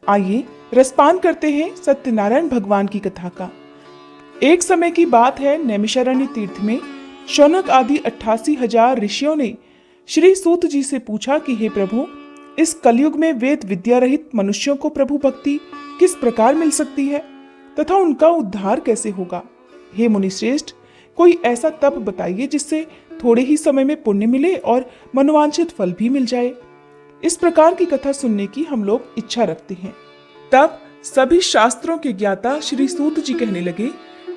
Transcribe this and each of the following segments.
आइए रसपान करते हैं सत्यनारायण भगवान की कथा का। एक समय की बात है, नैमिषारण्य तीर्थ में शौनक आदि 88,000 ऋषियों ने श्री सूत जी से पूछा कि हे प्रभु, इस कलयुग में वेद विद्या रहित मनुष्यों को प्रभु भक्ति किस प्रकार मिल सकती है तथा उनका उद्धार कैसे होगा। हे मुनिश्रेष्ठ, कोई ऐसा तप बताइए जिससे थोड़े ही समय में पुण्य मिले और मनोवांछित फल भी मिल जाए। इस प्रकार की कथा सुनने की हम लोग इच्छा रखते हैं। तब सभी शास्त्रों के ज्ञाता श्री सूत जी कहने लगे,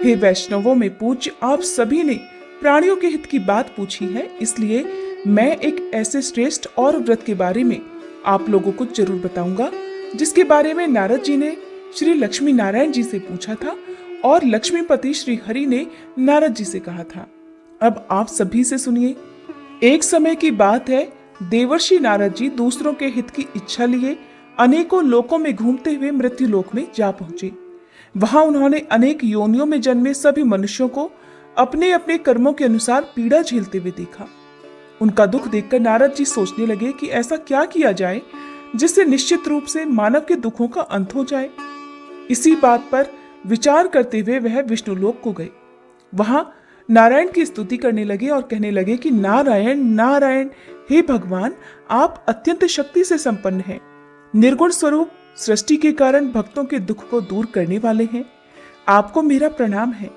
हे वैष्णवों में पूज्य, आप सभी ने प्राणियों के हित की बात पूछी है, इसलिए मैं एक ऐसे श्रेष्ठ और व्रत के बारे में आप लोगों को जरूर बताऊंगा जिसके बारे में नारद जी ने श्री लक्ष्मी नारायण जी से पूछा था और लक्ष्मीपति श्री हरि ने नारद जी से कहा था। अब आप सभी से सुनिए। एक समय की बात है, देवर्षि नारद जी दूसरों के हित की इच्छा लिए अनेकों लोकों में घूमते हुए मृत्यु लोक में जा पहुंचे। वहां उन्होंने अनेक योनियों में जन्मे सभी मनुष्यों को अपने अपने कर्मों के अनुसार पीड़ा झेलते हुए देखा। उनका दुख देखकर नारद जी सोचने लगे कि ऐसा क्या किया जाए जिससे निश्चित रूप से मानव के दुखों का अंत हो जाए। इसी बात पर विचार करते हुए वह विष्णु लोक को गए। वहां नारायण की स्तुति करने लगे और कहने लगे कि नारायण नारायण, हे भगवान, आप अत्यंत शक्ति से संपन्न हैं, निर्गुण स्वरूप, सृष्टि के कारण भक्तों के दुख को दूर करने वाले हैं, आपको मेरा प्रणाम है।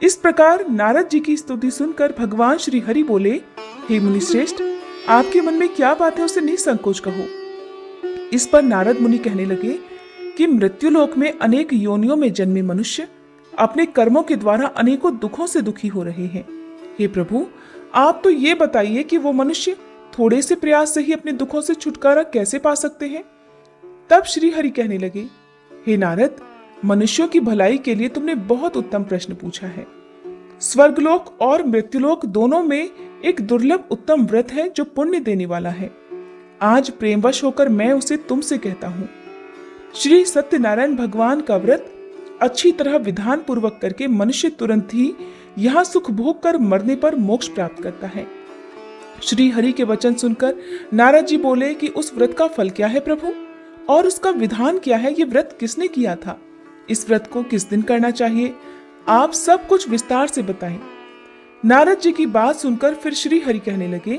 इस प्रकार नारद जी की स्तुति सुनकर भगवान श्री हरि बोले, हे मुनिश्रेष्ठ, आपके मन में क्या बात है उसे निसंकोच कहो। इस पर नारद मुनि कहने लगे कि मृत्युलोक में अनेक योनियों में जन्मे मनुष्य अपने कर्मों के द्वारा अनेकों दुखों से दुखी हो रहे हैं। हे प्रभु, आप तो ये बताइए कि वो मनुष्य थोड़े से प्रयास से ही अपने दुखों से छुटकारा कैसे पा सकते हैं। तब श्री हरि कहने लगे, हे नारद, मनुष्यों की भलाई के लिए तुमने बहुत उत्तम प्रश्न पूछा है। स्वर्गलोक और मृत्युलोक दोनों में एक दुर्लभ उत्तम व्रत है जो पुण्य देने वाला है। आज प्रेमवश होकर मैं उसे तुमसे कहता हूँ। श्री सत्यनारायण भगवान का व्रत अच्छी तरह विधान पूर्वक करके मनुष्य तुरंत ही यहाँ सुख भोग कर मरने पर मोक्ष प्राप्त करता है। श्री हरि के वचन सुनकर नारद जी बोले कि उस व्रत का फल क्या है प्रभु, और उसका विधान क्या है, ये व्रत किसने किया था, इस व्रत को किस दिन करना चाहिए, आप सब कुछ विस्तार से बताएं। नारद जी की बात सुनकर फिर श्री हरि कहने लगे,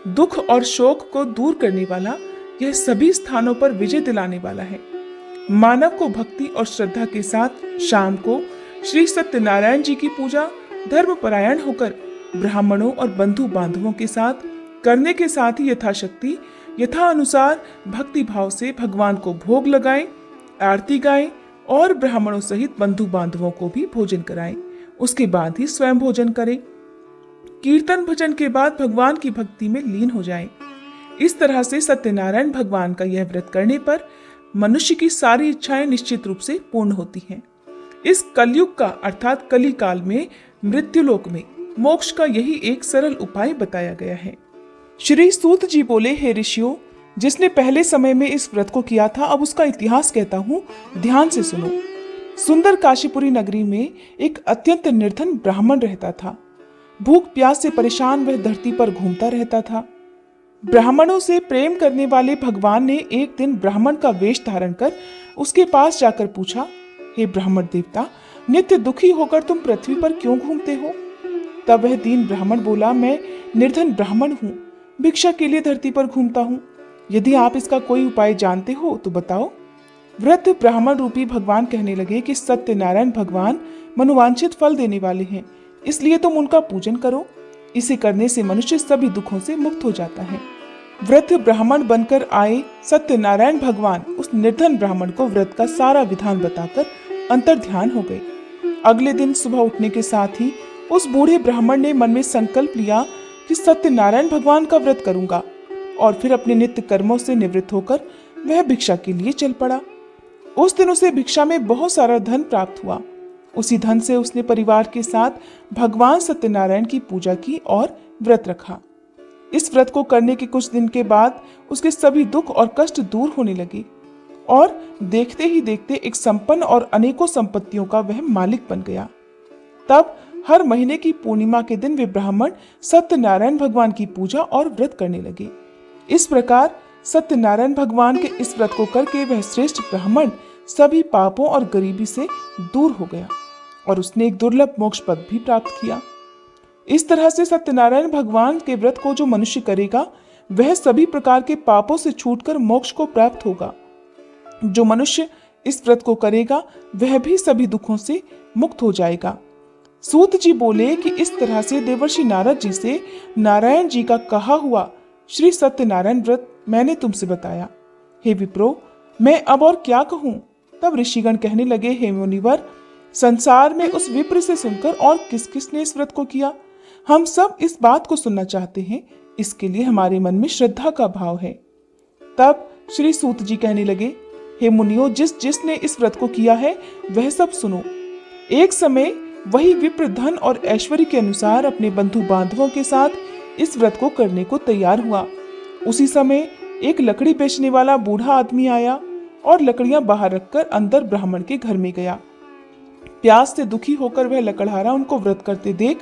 दुख और शोक को दूर करने वाला, यह सभी स्थानों पर विजय दिलाने वाला है। मानव को भक्ति और श्रद्धा के साथ शाम को श्री सत्यनारायण जी की पूजा धर्मपरायण होकर ब्राह्मणों और बंधु बांधवों के साथ करने के साथ ही यथाशक्ति यथा अनुसार भक्ति भाव से भगवान को भोग लगाएं, आरती गाएं और ब्राह्मणों सहित बंधु बांधवों को भी भोजन कराएं। उसके बाद ही स्वयं भोजन करें। कीर्तन भजन के बाद भगवान की भक्ति में लीन हो जाएं। इस तरह से सत्यनारायण भगवान का यह व्रत करने पर मनुष्य की सारी इच्छाएं निश्चित रूप से पूर्ण होती हैं। इस कलयुग का अर्थात कली काल में मृत्युलोक में मोक्ष का यही एक सरल उपाय बताया गया है। श्री सूत जी बोले, हे ऋषियों, जिसने पहले समय में इस व्रत को किया था, अब उसका इतिहास कहता हूँ, ध्यान से सुनो। सुंदर काशीपुरी नगरी में एक अत्यंत निर्धन ब्राह्मण रहता था। भूख प्यास से परेशान वह धरती पर घूमता रहता था। ब्राह्मणों से प्रेम करने वाले भगवान ने एक दिन ब्राह्मण का वेश धारण कर उसके पास जाकर पूछा, हे ब्राह्मण देवता, नित्य दुखी होकर तुम पृथ्वी पर क्यों घूमते हो। तब वह दीन ब्राह्मण बोला, मैं निर्धन ब्राह्मण हूँ, भिक्षा के लिए धरती पर घूमता हूँ। यदि आप इसका कोई उपाय जानते हो तो बताओ। वृद्ध ब्राह्मण रूपी भगवान कहने लगे कि सत्यनारायण भगवान मनोवांछित फल देने वाले हैं, इसलिए तुम उनका पूजन करो। इसे करने से मनुष्य सभी दुखों से मुक्त हो जाता है। वृद्ध ब्राह्मण बनकर आए सत्यनारायण भगवान उस निर्धन ब्राह्मण को व्रत का सारा विधान बताकर अंतर्ध्यान हो गए। अगले दिन सुबह उठने के साथ ही उस बूढ़े ब्राह्मण ने मन में संकल्प लिया कि सत्यनारायण भगवान का व्रत करूंगा, और फिर अपने नित्य कर्मों से निवृत्त होकर वह भिक्षा के लिए चल पड़ा। उस दिन उसे भिक्षा में बहुत सारा धन प्राप्त हुआ। उसी धन से उसने परिवार के साथ भगवान सत्यनारायण की पूजा की और व्रत रखा। इस व्रत को करने के कुछ दिन के बाद उसके सभी दुख और कष्ट दूर होने लगे और देखते ही देखते एक संपन्न और अनेकों संपत्तियों का वह मालिक बन गया। तब हर महीने की पूर्णिमा के दिन वे ब्राह्मण सत्यनारायण भगवान की पूजा और व्रत करने लगे। इस प्रकार सत्यनारायण भगवान के इस व्रत को करके वह श्रेष्ठ ब्राह्मण सभी पापों और गरीबी से दूर हो गया और उसने एक दुर्लभ मोक्ष पद भी प्राप्त किया। इस तरह से सत्यनारायण भगवान के व्रत को जो मनुष्य करेगा वह सभी प्रकार के पापों से छूटकर मोक्ष को प्राप्त होगा। जो मनुष्य इस व्रत को करेगा वह भी सभी दुखों से मुक्त हो जाएगा। सूत जी बोले कि इस तरह से देवर्षि नारद जी से नारायण जी का कहा हुआ श्री सत्यनारायण व्रत मैंने तुमसे बताया। हे विप्रो, मैं अब और क्या कहूं? तब ऋषिगण कहने लगे, हे मुनिवर, संसार में उस विप्र से सुनकर और किस किस ने इस व्रत को किया? हम सब इस बात को सुनना चाहते हैं, इसके लिए हमारे मन में श्रद्धा का भाव है। तब श्री सूत जी कहने लगे, हे मुनियों, जिस जिसने इस व्रत को किया है वह सब सुनो। एक समय वही विप्र धन और ऐश्वर्य के अनुसार अपने बंधु बांधवों के साथ इस व्रत को करने को तैयार हुआ। उसी समय एक लकड़ी बेचने वाला बूढ़ा आदमी आया और लकड़ियां बाहर रखकर अंदर ब्राह्मण के घर में गया। प्यास से दुखी होकर वह लकड़हारा उनको व्रत करते देख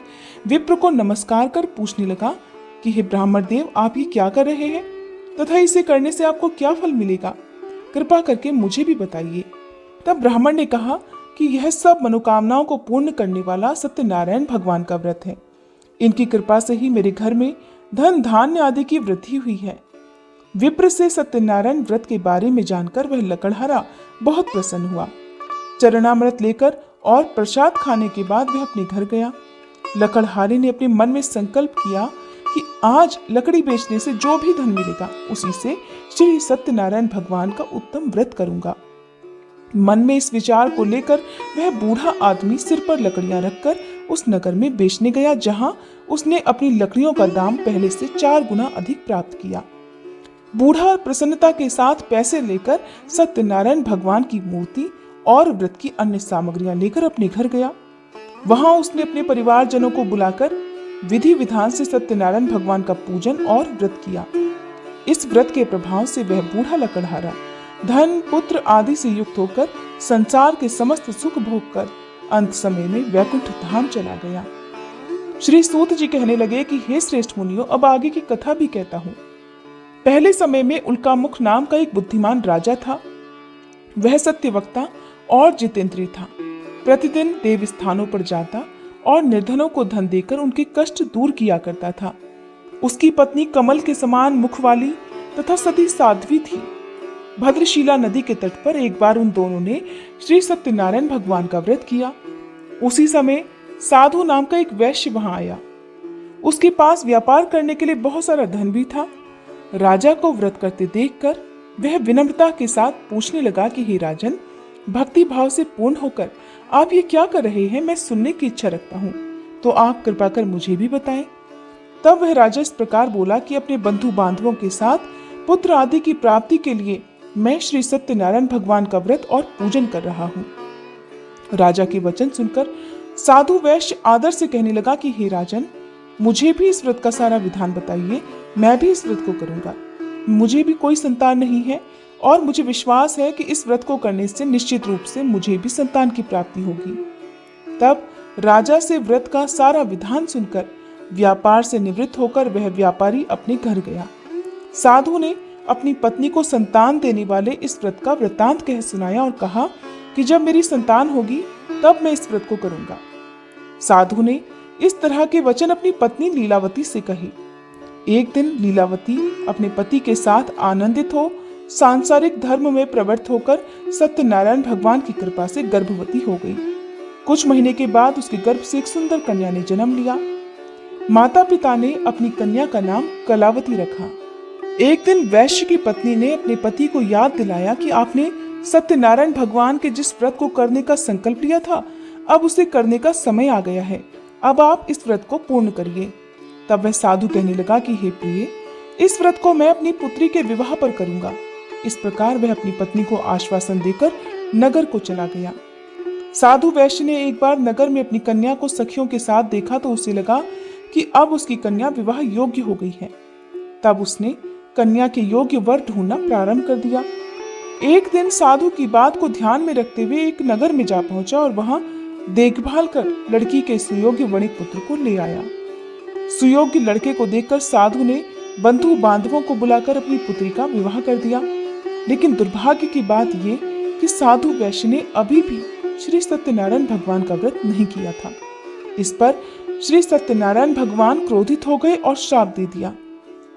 विप्र को नमस्कार कर पूछने लगा कि हे ब्राह्मण देव, आप ये क्या कर रहे हैं तथा इसे करने से आपको क्या फल मिलेगा? कृपा करके मुझे भी बताइए। तब ब्राह्मण ने कहा कि यह सब मनोकामनाओं को पूर्ण करने वाला सत्यनारायण भगवान का व्रत है। इनकी कृपा से ही मेरे घर में धन धान्य आदि की वृद्धि हुई है। विप्र से सत्यनारायण व्रत के बारे में जानकर वह लकड़हारा बहुत प्रसन्न हुआ। चरणामृत लेकर और प्रसाद खाने के बाद वह अपने घर गया। लकड़हारे ने अपने मन में संकल्प किया कि आज लकड़ी बेचने से जो भी धन मिलेगा उसी से श्री सत्यनारायण भगवान का उत्तम व्रत करूंगा। मन में इस विचार को लेकर वह बूढ़ा आदमी सिर पर लकड़ियां रखकर उस नगर में बेचने गया, जहां उसने अपनी लकड़ियों का दाम पहले से 4 गुना अधिक प्राप्त किया। बूढ़ा प्रसन्नता के साथ पैसे लेकर सत्यनारायण भगवान की मूर्ति और व्रत की अन्य सामग्रियां लेकर अपने घर गया। वहां उसने अपने परिवारजनों को बुलाकर विधि विधान से सत्यनारायण भगवान का पूजन और व्रत किया। इस व्रत के प्रभाव से वह बूढ़ा लकड़हारा धन पुत्र आदि से युक्त होकर संसार के समस्त सुख भोग कर अंत समय में वैकुंठ धाम चला गया। श्री सूत जी कहने लगे कि हे श्रेष्ठ मुनियों, अब आगे की कथा भी कहता हूँ। पहले समय में उल्कामुख नाम का एक बुद्धिमान राजा था। वह सत्यवक्ता और जितेंद्रिय था। प्रतिदिन देव स्थानों पर जाता और निर्धनों को धन देकर उनके कष्ट दूर किया करता था। उसकी पत्नी कमल के समान मुख वाली तथा सती साध्वी थी। भद्रशिला नदी के तट पर एक बार उन दोनों ने श्री सत्यनारायण भगवान का व्रत किया। उसी समय साधु नाम का एक वैश्य वहां आया। उसके पास व्यापार करने के लिए बहुत सारा धन भी था। राजा को व्रत करते देखकर वह विनम्रता के साथ पूछने लगा कि हे राजन, भक्ति भाव से पूर्ण होकर आप ये क्या कर रहे हैं? मैं सुनने की इच्छा रखता हूँ, तो आप कृपा कर मुझे भी बताएं। तब वह राजा इस प्रकार बोला कि अपने बंधु बांधवों के साथ पुत्र आदि की प्राप्ति के लिए मैं श्री सत्यनारायण भगवान का व्रत और पूजन कर रहा हूँ। राजा के वचन सुनकर साधु वैश्य आदर से कहने लगा कि हे राजन, मुझे भी इस व्रत का सारा विधान बताइए, मैं भी इस व्रत को करूंगा। मुझे भी कोई संतान नहीं है और मुझे विश्वास है कि इस व्रत को करने से निश्चित रूप से मुझे भी संतान की प्राप्ति होगी। तब राजा से व्रत का सारा विधान सुनकर व्यापार से निवृत्त होकर वह व्यापारी अपने घर गया। साधु ने अपनी पत्नी को संतान देने वाले इस व्रत का वृतांत कह सुनाया और कहा कि जब मेरी संतान होगी तब मैं इस व्रत को करूंगा। साधु ने इस तरह के वचन अपनी पत्नी लीलावती से कहे। एक दिन लीलावती अपने पति के साथ आनंदित हो सांसारिक धर्म में प्रवृत्त होकर सत्यनारायण भगवान की कृपा से गर्भवती हो गई। कुछ महीने के बाद उसके गर्भ से एक सुंदर कन्या ने जन्म लिया। माता पिता ने अपनी कन्या का नाम कलावती रखा। एक दिन वैश्य की पत्नी ने अपने पति को याद दिलाया कि आपने सत्यनारायण भगवान के जिस व्रत को करने का संकल्प लिया था, अब उसे करने का समय आ गया है। अब आप इस व्रत को पूर्ण करिए। तब वह साधु कहने लगा कि हे प्रिय, इस व्रत को मैं अपनी पुत्री के विवाह पर करूंगा। इस प्रकार वह अपनी पत्नी को आश्वासन देकर नगर को चला गया। साधु वैश्य ने एक बार नगर में अपनी कन्या को सखियों के साथ देखा तो उसे लगा कि अब उसकी कन्या विवाह योग्य हो गई है। तब उसने कन्या के योग्य वर ढूंढना प्रारंभ कर दिया। एक दिन साधु की बात को ध्यान में रखते हुए एक नगर में जा पहुंचा और वहां देखभाल कर लड़की के सुयोग्य वणिक पुत्र को ले आया। सुयोग्य लड़के को देखकर साधु ने बंधु बांधवों को बुलाकर अपनी पुत्री का विवाह कर दिया। लेकिन दुर्भाग्य की बात ये कि साधु वैश्य ने अभी भी श्री सत्यनारायण भगवान का व्रत नहीं किया था। इस पर श्री सत्यनारायण भगवान क्रोधित हो गए और श्राप दे दिया।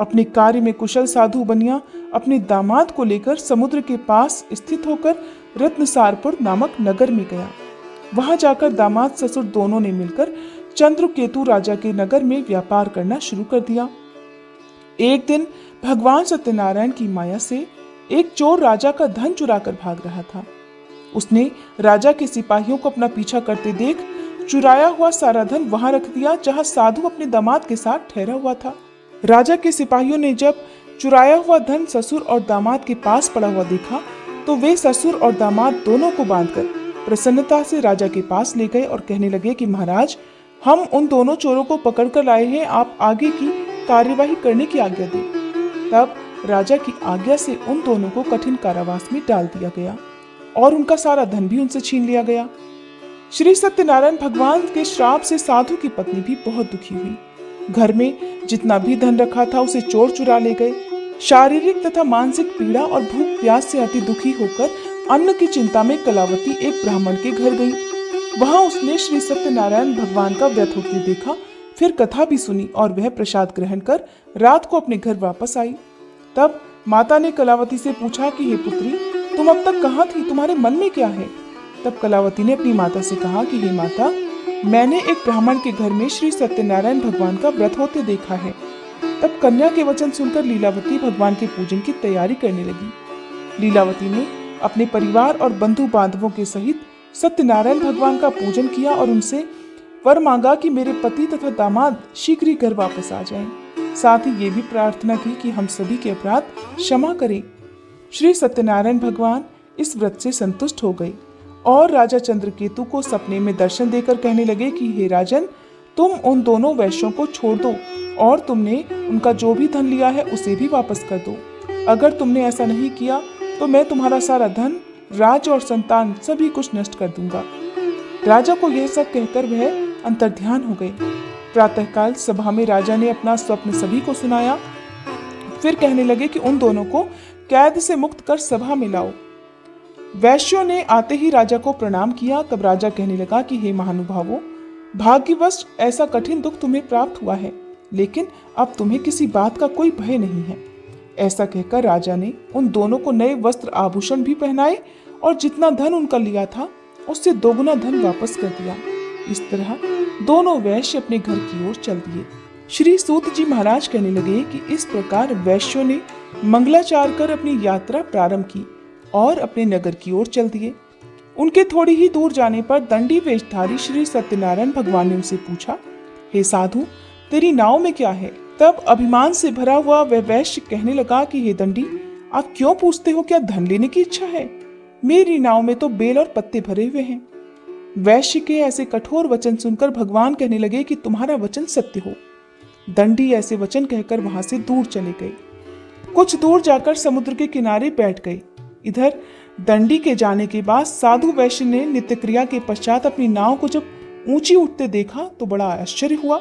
अपने कार्य में कुशल साधु बनिया अपने दामाद को लेकर समुद्र के पास स्थित होकर रत्नसारपुर नामक नगर में गया। वहां जाकर दामाद ससुर दोनों ने मिलकर चंद्रकेतु राजा के नगर में व्यापार करना शुरू कर दिया। एक दिन भगवान सत्यनारायण की माया से एक चोर राजा का धन चुराकर भाग रहा था। उसने राजा के सिपाहियों को अपना पीछा करते देख चुराया हुआ सारा धन वहां रख दिया जहां साधु अपने दामाद के साथ ठहरा हुआ था। राजा के सिपाहियों ने जब चुराया हुआ धन ससुर और दामाद के पास पड़ा हुआ देखा तो वे ससुर और दामाद दोनों को बांधकर प्रसन्नता से राजा के पास ले गए और कहने लगे कि महाराज, हम उन दोनों चोरों को पकड़कर लाए हैं, आप आगे की कार्यवाही करने की आज्ञा दें। तब राजा की आज्ञा से उन दोनों को कठिन कारावास में डाल दिया गया और उनका सारा धन भी उनसे छीन लिया गया। श्री सत्यनारायण भगवान के श्राप से साधु की पत्नी भी बहुत दुखी हुई। घर में जितना भी धन रखा था उसे चोर चुरा ले गए। शारीरिक तथा मानसिक पीड़ा और भूख प्यास से अति दुखी होकर अन्न की चिंता में कलावती एक ब्राह्मण के घर गई। वहां उसने श्री सत्यनारायण भगवान का व्रत होते देखा, फिर कथा भी सुनी और वह प्रसाद ग्रहण कर रात को अपने घर वापस आई। तब माता ने कलावती से पूछा कि हे पुत्री, तुम अब तक कहाँ थी, तुम्हारे मन में क्या है? तब कलावती ने अपनी माता से कहा कि हे माता, मैंने एक ब्राह्मण के घर में श्री सत्यनारायण भगवान का व्रत होते देखा है। तब कन्या के वचन सुनकर लीलावती भगवान के पूजन की तैयारी करने लगी। लीलावती ने अपने परिवार और बंधु बांधवों के सहित सत्यनारायण भगवान का पूजन किया और उनसे वर मांगा कि मेरे पति तथा दामाद शीघ्र ही घर वापस आ जाएं। साथ ही ये भी प्रार्थना की कि हम सभी के अपराध क्षमा करें। श्री सत्यनारायण भगवान इस व्रत से संतुष्ट हो गए और राजा चंद्रकेतु को सपने में दर्शन देकर कहने लगे कि हे राजन, तुम उन दोनों वैश्यों को छोड़ दो और तुमने उनका जो भी धन लिया है उसे भी वापस कर दो। अगर तुमने ऐसा नहीं किया तो मैं तुम्हारा सारा धन, राज और संतान सभी कुछ नष्ट कर दूंगा। राजा को यह सब कहकर वह अंतर्ध्यान हो गए। प्रातःकाल सभा में राजा ने अपना स्वप्न सभी को सुनाया। फिर कहने लगे कि उन दोनों को कैद से मुक्त कर सभा में लाओ। वैश्यों ने आते ही राजा को प्रणाम किया। तब राजा कहने लगा कि हे महानुभावों, भाग्यवश ऐसा कठिन दुख तुम्हें प्राप्त हुआ है, लेकिन अब तुम्हें किसी बात का कोई भय नहीं है। ऐसा कहकर राजा ने उन दोनों को नए वस्त्र आभूषण भी पहनाए और जितना धन उनका लिया था उससे दोगुना धन वापस कर दिया। इस तरह दोनों वैश्य अपने घर की ओर चल दिए। श्री सूत जी महाराज कहने लगे कि इस प्रकार वैश्यों ने मंगलाचार कर अपनी यात्रा प्रारंभ की और अपने नगर की ओर चल दिए। उनके थोड़ी ही दूर जाने पर दंडी वेशधारी श्री सत्यनारायण भगवान ने उनसे पूछा, हे साधु, तेरी नाव में क्या है? तब अभिमान से भरा हुआ वह वैश्य कहने लगा कि हे दंडी, आप क्यों पूछते हो, क्या धन लेने की इच्छा है? मेरी नाव में तो बेल और पत्ते भरे हुए हैं। वैश्य के ऐसे कठोर वचन सुनकर भगवान कहने लगे कि तुम्हारा वचन सत्य हो। दंडी ऐसे वचन कहकर वहां से दूर चले गए। कुछ दूर जाकर समुद्र के किनारे बैठ गए। इधर दंडी के जाने के बाद साधु वैश्य ने नित्य क्रिया के पश्चात अपनी नाव को जब ऊंची उठते देखा तो बड़ा आश्चर्य हुआ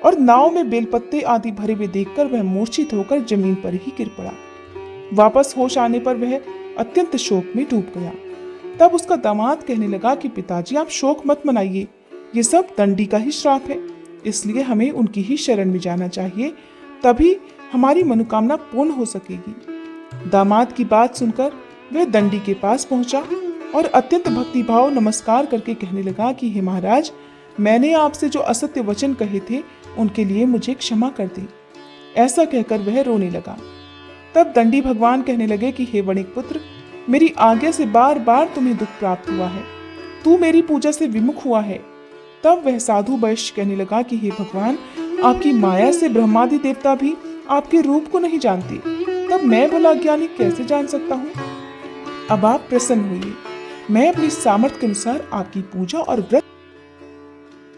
और नाव में बेलपत्ते आदि भरे हुए देखकर वह मूर्छित होकर जमीन पर ही गिर पड़ा। वापस होश आने पर वह अत्यंत शोक में डूब गया। तब उसका दामाद कहने लगा कि पिताजी, आप शोक मत मनाइए, ये सब दंडी का ही श्राप है, इसलिए हमें उनकी ही शरण में जाना चाहिए, तभी हमारी मनोकामना पूर्ण हो सकेगी। दामाद की बात सुनकर वह दंडी के पास पहुंचा और अत्यंत भक्तिभाव नमस्कार करके कहने लगा कि हे महाराज, मैंने आपसे जो असत्य वचन कहे थे उनके लिए मुझे क्षमा कर दे। ऐसा कहकर वह रोने लगा। तब दंडी भगवान कहने लगे कि हे वणिक पुत्र, मेरी आज्ञा से बार बार तुम्हें दुख प्राप्त हुआ है, तू मेरी पूजा से विमुख हुआ है। तब वह साधु वैश्य कहने लगा कि हे भगवान, आपकी माया से ब्रह्मादि देवता भी आपके रूप को नहीं जानते, तब मैं भला ज्ञानी कैसे जान सकता हूँ? अब आप प्रसन्न होइए, मैं अपनी सामर्थ्य के अनुसार आपकी पूजा और व्रत